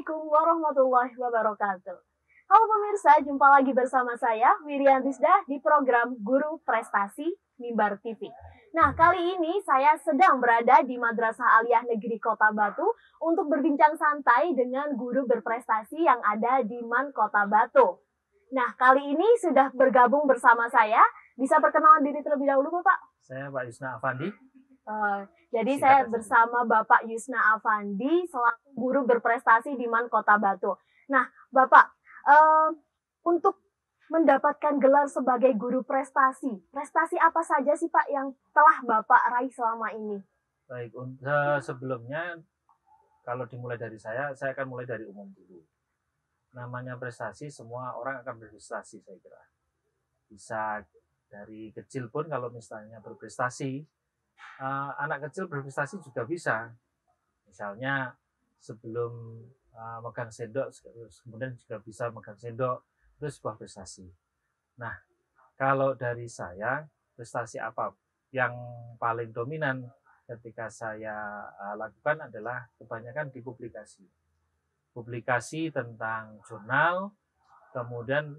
Assalamualaikum warahmatullahi wabarakatuh. Halo pemirsa, jumpa lagi bersama saya Wiriantisda di program Guru Prestasi Mimbar TV. Nah, kali ini saya sedang berada di Madrasah Aliyah Negeri Kota Batu untuk berbincang santai dengan guru berprestasi yang ada di MAN Kota Batu. Nah, kali ini sudah bergabung bersama saya. Bisa perkenalan diri terlebih dahulu, Bapak? Saya Pak Yusna Afandi. Jadi Singkat saya aja. bersama Bapak Yusna Afandi selaku guru berprestasi di MAN Kota Batu. Nah, Bapak, untuk mendapatkan gelar sebagai guru prestasi, prestasi apa saja sih Pak yang telah Bapak raih selama ini? Baik, sebelumnya kalau dimulai dari saya akan mulai dari umum dulu. Namanya prestasi, semua orang akan berprestasi saya kira. Bisa dari kecil pun kalau misalnya berprestasi, anak kecil berprestasi juga bisa. Misalnya sebelum megang sendok, kemudian juga bisa megang sendok, itu sebuah prestasi. Nah, kalau dari saya, prestasi apa yang paling dominan ketika saya lakukan adalah kebanyakan di publikasi. Publikasi tentang jurnal, kemudian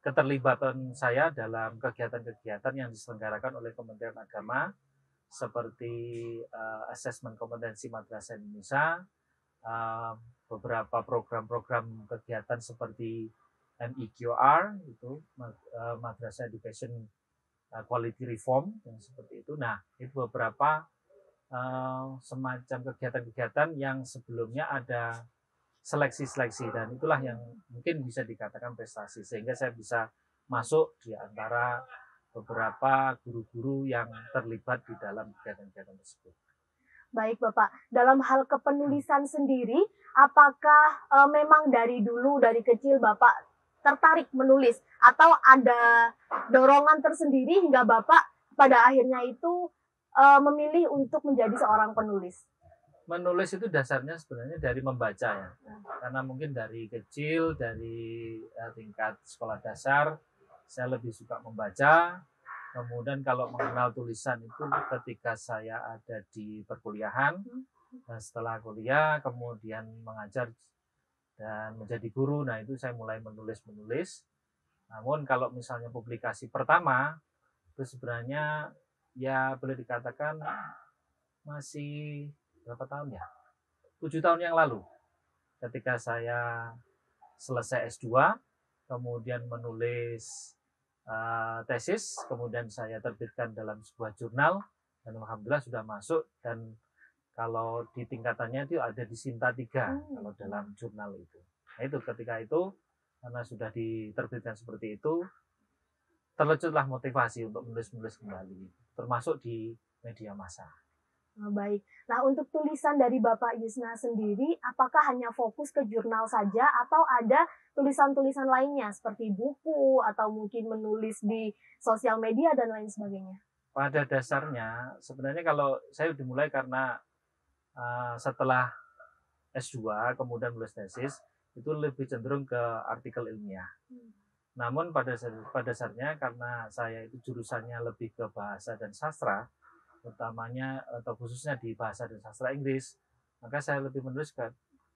keterlibatan saya dalam kegiatan-kegiatan yang diselenggarakan oleh Kementerian Agama, seperti asesmen kompetensi madrasah Indonesia, beberapa program-program kegiatan seperti MEQR, itu Madrasah Education Quality Reform, yang seperti itu. Nah, itu beberapa semacam kegiatan-kegiatan yang sebelumnya ada seleksi-seleksi, dan itulah yang mungkin bisa dikatakan prestasi, sehingga saya bisa masuk di antara beberapa guru-guru yang terlibat di dalam kegiatan-kegiatan tersebut. Baik Bapak, dalam hal kepenulisan sendiri, apakah memang dari dulu, dari kecil Bapak tertarik menulis? Atau ada dorongan tersendiri hingga Bapak pada akhirnya itu memilih untuk menjadi seorang penulis? Menulis itu dasarnya sebenarnya dari membaca ya, karena mungkin dari kecil, dari tingkat sekolah dasar, saya lebih suka membaca. Kemudian kalau mengenal tulisan itu ketika saya ada di perkuliahan, dan setelah kuliah kemudian mengajar dan menjadi guru, nah itu saya mulai menulis. Namun kalau misalnya publikasi pertama, itu sebenarnya ya boleh dikatakan masih berapa tahun ya? 7 tahun yang lalu, ketika saya selesai S2, kemudian menulis tesis, kemudian saya terbitkan dalam sebuah jurnal, dan alhamdulillah sudah masuk, dan kalau di tingkatannya itu ada di Sinta 3 kalau dalam jurnal itu. Nah itu ketika itu, karena sudah diterbitkan seperti itu, terlecutlah motivasi untuk menulis kembali, termasuk di media massa. Baik. Nah, untuk tulisan dari Bapak Yusna sendiri, apakah hanya fokus ke jurnal saja atau ada tulisan-tulisan lainnya seperti buku atau mungkin menulis di sosial media dan lain sebagainya? Pada dasarnya sebenarnya kalau saya dimulai karena setelah S2 kemudian menulis tesis, itu lebih cenderung ke artikel ilmiah. Namun pada dasarnya karena saya itu jurusannya lebih ke bahasa dan sastra, utamanya atau khususnya di bahasa dan sastra Inggris, maka saya lebih menulis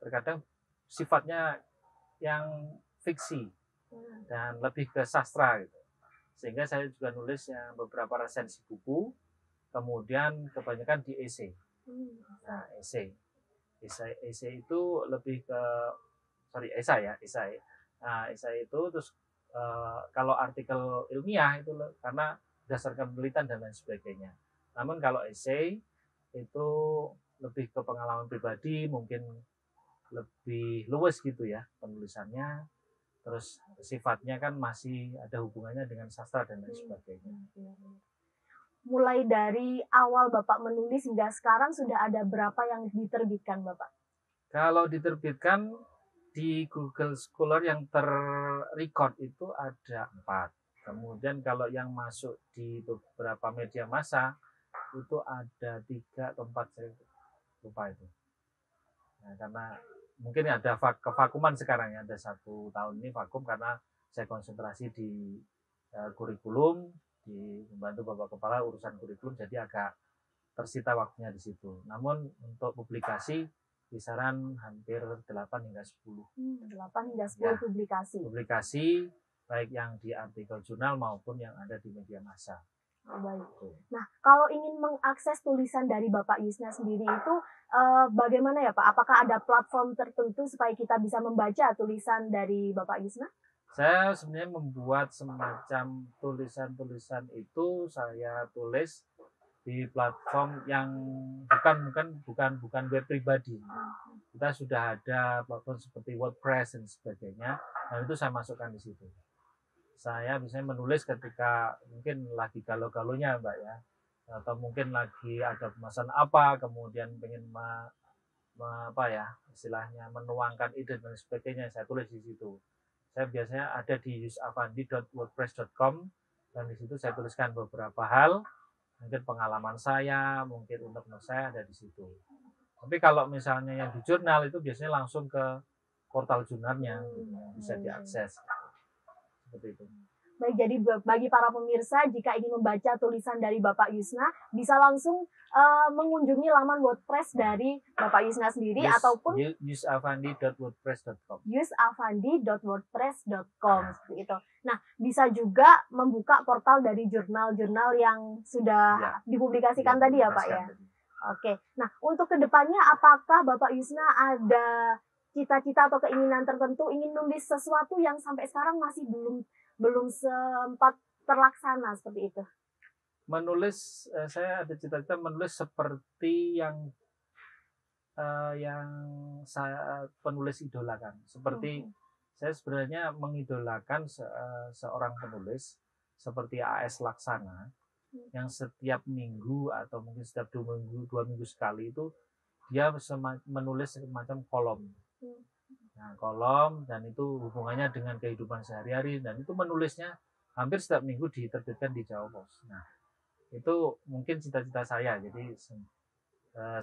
terkadang sifatnya yang fiksi dan lebih ke sastra gitu. Sehingga saya juga nulis yang beberapa resensi buku, kemudian kebanyakan di esai. Nah, esai itu lebih ke esai. Nah, esai itu terus kalau artikel ilmiah itu karena berdasarkan penelitian dan lain sebagainya. Namun kalau esai itu lebih ke pengalaman pribadi, mungkin lebih luwes gitu ya penulisannya. Terus sifatnya kan masih ada hubungannya dengan sastra dan lain sebagainya. Mulai dari awal Bapak menulis hingga sekarang sudah ada berapa yang diterbitkan Bapak? Kalau diterbitkan di Google Scholar yang terrecord itu ada 4. Kemudian kalau yang masuk di beberapa media massa itu ada 3 atau 4, saya lupa itu. Nah, karena mungkin ada kevakuman sekarang ya, ada 1 tahun ini vakum karena saya konsentrasi di kurikulum, di membantu Bapak Kepala urusan kurikulum, jadi agak tersita waktunya di situ. Namun untuk publikasi kisaran hampir 8 hingga 10 8 hingga 10 Ya. publikasi, baik yang di artikel jurnal maupun yang ada di media massa. Oh, baik. Nah, kalau ingin mengakses tulisan dari Bapak Yusna sendiri itu bagaimana ya Pak? Apakah ada platform tertentu supaya kita bisa membaca tulisan dari Bapak Yusna? Saya sebenarnya membuat semacam tulisan-tulisan itu saya tulis di platform yang bukan web pribadi. Kita sudah ada platform seperti WordPress dan sebagainya, dan itu saya masukkan di situ. Saya biasanya menulis ketika mungkin lagi galau-galaunya Mbak ya, atau mungkin lagi ada pembahasan apa, kemudian pengen istilahnya menuangkan ide dan sebagainya, saya tulis di situ. Saya biasanya ada di yusafandi.wordpress.com, dan di situ saya tuliskan beberapa hal, mungkin pengalaman saya, mungkin unek-unek saya ada di situ. Tapi kalau misalnya yang di jurnal itu biasanya langsung ke portal jurnalnya, bisa diakses. Seperti itu. Baik, jadi bagi para pemirsa, jika ingin membaca tulisan dari Bapak Yusna, bisa langsung mengunjungi laman WordPress dari Bapak Yusna sendiri ataupun yusafandi.wordpress.com. yusafandi.wordpress.com seperti itu. Nah, bisa juga membuka portal dari jurnal-jurnal yang sudah dipublikasikan tadi ya Pak ya. Oke. Nah, untuk kedepannya apakah Bapak Yusna ada cita-cita atau keinginan tertentu ingin nulis sesuatu yang sampai sekarang masih belum sempat terlaksana seperti itu? Menulis, saya ada cita-cita menulis seperti yang saya penulis idolakan. Seperti saya sebenarnya mengidolakan seorang penulis seperti A.S. Laksana, yang setiap minggu atau mungkin setiap 2 minggu sekali itu dia menulis semacam kolom. Nah, kolom, dan itu hubungannya dengan kehidupan sehari-hari, dan itu menulisnya hampir setiap minggu diterbitkan di Jawa Pos. Nah, itu mungkin cita-cita saya. Jadi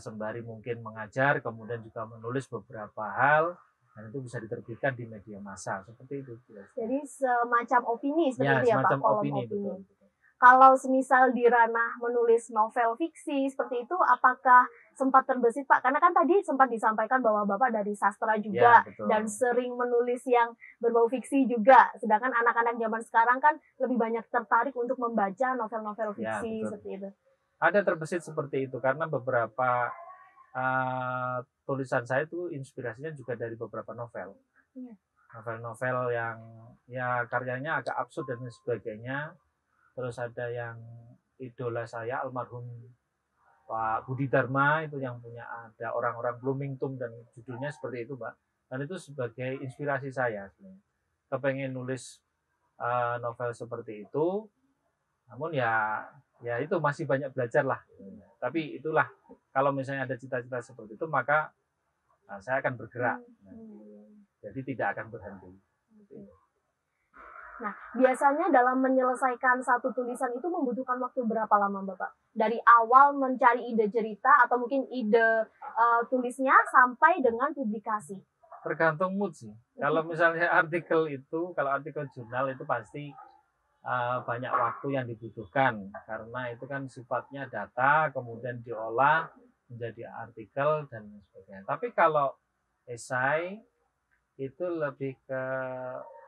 sembari mungkin mengajar, kemudian juga menulis beberapa hal, dan itu bisa diterbitkan di media massa seperti itu. Jadi semacam opini seperti ya Pak, kolom opini. Betul. Kalau semisal di ranah menulis novel fiksi seperti itu, apakah sempat terbesit Pak? Karena kan tadi sempat disampaikan bahwa Bapak dari sastra juga dan sering menulis yang berbau fiksi juga. Sedangkan anak-anak zaman sekarang kan lebih banyak tertarik untuk membaca novel-novel fiksi seperti itu. Ada terbesit seperti itu karena beberapa tulisan saya itu inspirasinya juga dari beberapa novel. Novel-novel yang ya karyanya agak absurd dan sebagainya. Terus ada yang idola saya almarhum Pak Budi Dharma, itu yang punya ada orang-orang Bloomington, dan judulnya seperti itu Mbak. Dan itu sebagai inspirasi saya sebenarnya. Kepengen nulis novel seperti itu, namun ya itu masih banyak belajar lah. Tapi itulah, kalau misalnya ada cita-cita seperti itu maka saya akan bergerak. Jadi tidak akan berhenti. Nah, biasanya dalam menyelesaikan satu tulisan itu membutuhkan waktu berapa lama Bapak? Dari awal mencari ide cerita atau mungkin ide tulisnya sampai dengan publikasi? Tergantung mood sih. Kalau misalnya artikel jurnal itu pasti banyak waktu yang dibutuhkan, karena itu kan sifatnya data, kemudian diolah menjadi artikel dan sebagainya. Tapi kalau esai itu lebih ke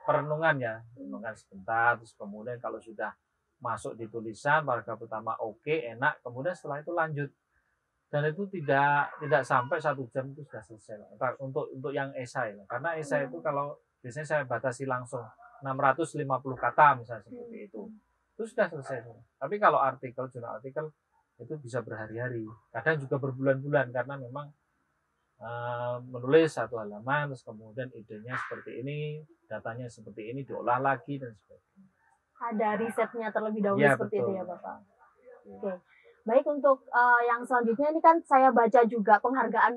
perenungan ya, perenungan sebentar, terus kemudian kalau sudah masuk di tulisan paragraf pertama enak, kemudian setelah itu lanjut, dan itu tidak sampai 1 jam itu sudah selesai untuk yang esai, karena esai itu kalau biasanya saya batasi langsung 650 kata misalnya seperti itu sudah selesai. Tapi kalau jurnal artikel itu bisa berhari-hari, kadang juga berbulan-bulan, karena memang menulis 1 halaman, terus kemudian idenya seperti ini, datanya seperti ini, diolah lagi dan sebagainya. Ada risetnya terlebih dahulu seperti itu ya Bapak. Oke. Baik, untuk yang selanjutnya ini kan saya baca juga penghargaan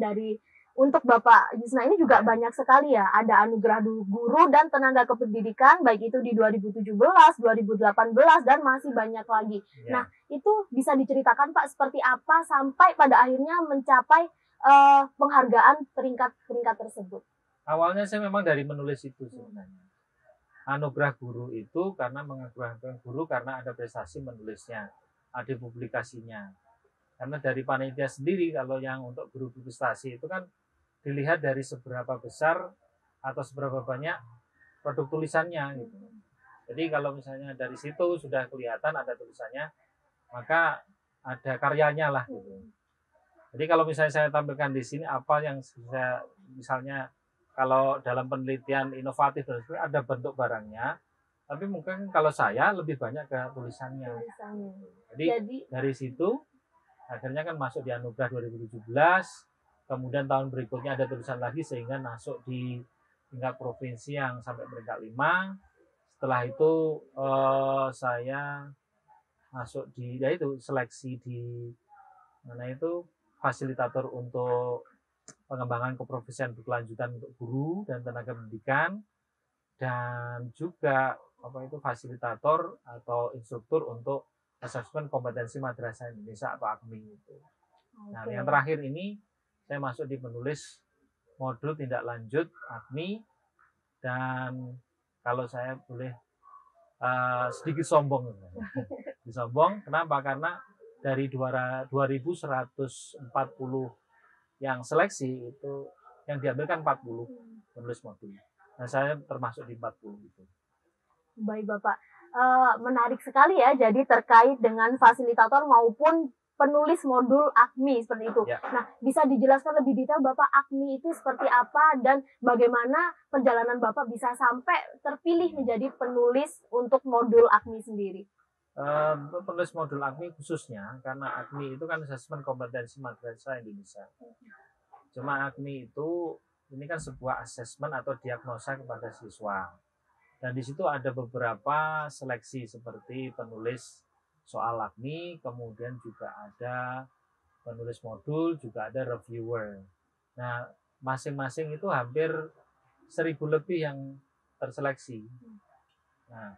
untuk Bapak Yusna ini juga banyak sekali ya. Ada anugerah guru dan tenaga kependidikan, baik itu di 2017, 2018, dan masih banyak lagi. Nah, itu bisa diceritakan Pak seperti apa sampai pada akhirnya mencapai penghargaan peringkat tersebut? Awalnya saya memang dari menulis itu sebenarnya. Anugerah guru itu karena menganugerahkan guru karena ada prestasi menulisnya, ada publikasinya. Karena dari panitia sendiri, kalau yang untuk guru prestasi itu kan dilihat dari seberapa besar atau seberapa banyak produk tulisannya gitu. Jadi kalau misalnya dari situ sudah kelihatan ada tulisannya, maka ada karyanya lah gitu. Jadi kalau misalnya saya tampilkan di sini apa yang saya, misalnya kalau dalam penelitian inovatif dan sebagainya ada bentuk barangnya, tapi mungkin kalau saya lebih banyak ke tulisannya. Jadi dari situ akhirnya kan masuk di Anugerah 2017, kemudian tahun berikutnya ada tulisan lagi sehingga masuk di tingkat provinsi yang sampai peringkat 5. Setelah itu saya masuk di yaitu seleksi di mana itu fasilitator untuk pengembangan keprofesian berkelanjutan untuk guru dan tenaga pendidikan, dan juga fasilitator atau instruktur untuk asesmen kompetensi madrasah Indonesia atau AKMI itu. Nah, yang terakhir ini saya masuk di penulis modul tindak lanjut AKMI, dan kalau saya boleh sedikit sombong, kenapa? Karena dari 2.140 yang seleksi itu yang diambilkan 40 penulis modul. Nah, saya termasuk di 40 itu. Baik Bapak, menarik sekali ya, jadi terkait dengan fasilitator maupun penulis modul AKMI seperti itu. Ya. Nah, bisa dijelaskan lebih detail Bapak, AKMI itu seperti apa dan bagaimana perjalanan Bapak bisa sampai terpilih menjadi penulis untuk modul AKMI sendiri? Penulis modul AKMI khususnya, karena AKMI itu kan asesmen kompetensi madrasah Indonesia. Cuma AKMI itu ini kan sebuah asesmen atau diagnosa kepada siswa. Dan di situ ada beberapa seleksi seperti penulis soal AKMI, kemudian juga ada penulis modul, juga ada reviewer. Nah, masing-masing itu hampir 1.000 lebih yang terseleksi. Nah,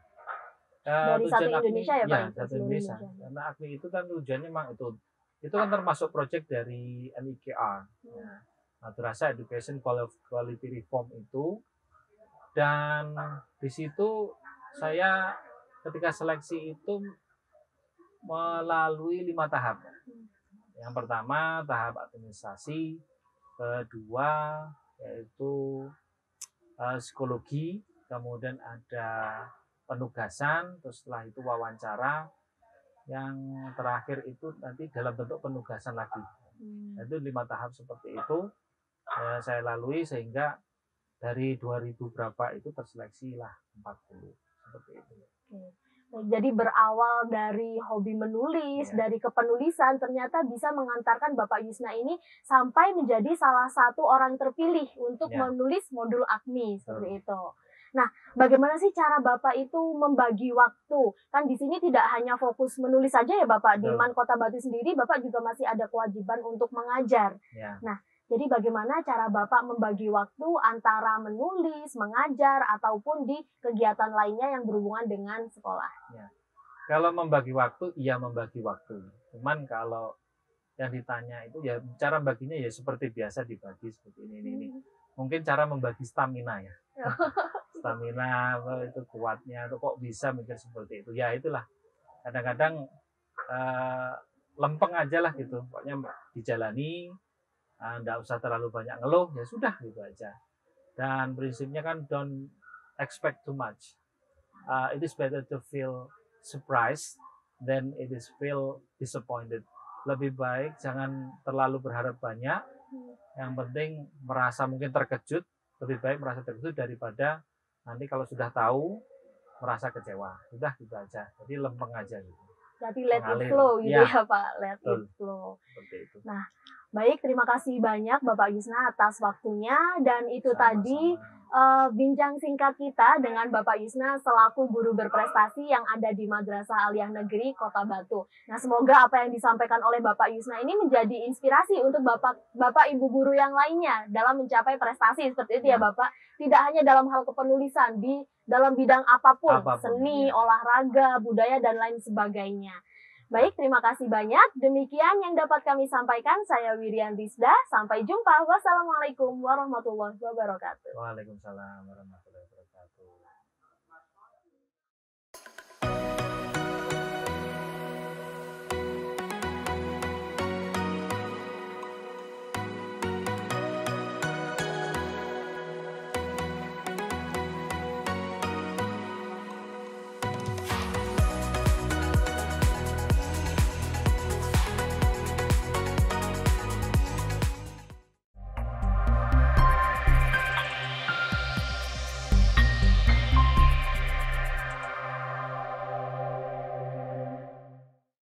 dari satu Indonesia ya Pak? Satu Indonesia. Karena AKMI itu kan tujuannya memang itu kan termasuk proyek dari MIKR, ya, Madrasah Education Quality Reform itu. Dan di situ saya ketika seleksi itu melalui 5 tahap. Yang pertama tahap administrasi, kedua yaitu psikologi, kemudian ada penugasan, terus setelah itu wawancara, yang terakhir itu nanti dalam bentuk penugasan lagi. Itu 5 tahap seperti itu ya, saya lalui sehingga dari 2.000 berapa itu terseleksi lah 40 seperti itu. Jadi berawal dari hobi menulis, dari kepenulisan, ternyata bisa mengantarkan Bapak Yusna ini sampai menjadi salah satu orang terpilih untuk menulis modul AKMI seperti itu. Nah, bagaimana sih cara Bapak itu membagi waktu? Kan di sini tidak hanya fokus menulis saja ya Bapak, di Man Kota Batu sendiri Bapak juga masih ada kewajiban untuk mengajar. Nah, jadi bagaimana cara Bapak membagi waktu antara menulis, mengajar, ataupun di kegiatan lainnya yang berhubungan dengan sekolah? Ya. Kalau membagi waktu, iya membagi waktu. Cuman kalau yang ditanya itu ya cara baginya ya seperti biasa dibagi seperti ini. Mungkin cara membagi stamina ya. Stamina itu kuatnya, itu kok bisa mikir seperti itu. Ya itulah. Kadang-kadang lempeng aja lah gitu. Pokoknya dijalani. Nggak usah terlalu banyak ngeluh, ya sudah gitu aja. Dan prinsipnya kan don't expect too much. It is better to feel surprised than it is feel disappointed. Lebih baik jangan terlalu berharap banyak. Yang penting merasa mungkin terkejut. Lebih baik merasa terkejut daripada nanti kalau sudah tahu merasa kecewa. Sudah gitu aja. Jadi lempeng aja gitu. Jadi let it flow gitu ya Pak, let it flow. Seperti itu. Nah, baik, terima kasih banyak Bapak Yusna atas waktunya, dan itu tadi bincang singkat kita dengan Bapak Yusna selaku guru berprestasi yang ada di Madrasah Aliyah Negeri Kota Batu. Nah, semoga apa yang disampaikan oleh Bapak Yusna ini menjadi inspirasi untuk Bapak Ibu guru yang lainnya dalam mencapai prestasi seperti itu ya Bapak. Tidak hanya dalam hal kepenulisan, di dalam bidang apapun seni, olahraga, budaya, dan lain sebagainya. Baik, terima kasih banyak. Demikian yang dapat kami sampaikan. Saya Wirianti Isdah. Sampai jumpa. Wassalamualaikum warahmatullahi wabarakatuh. Waalaikumsalam warahmatullahi wabarakatuh.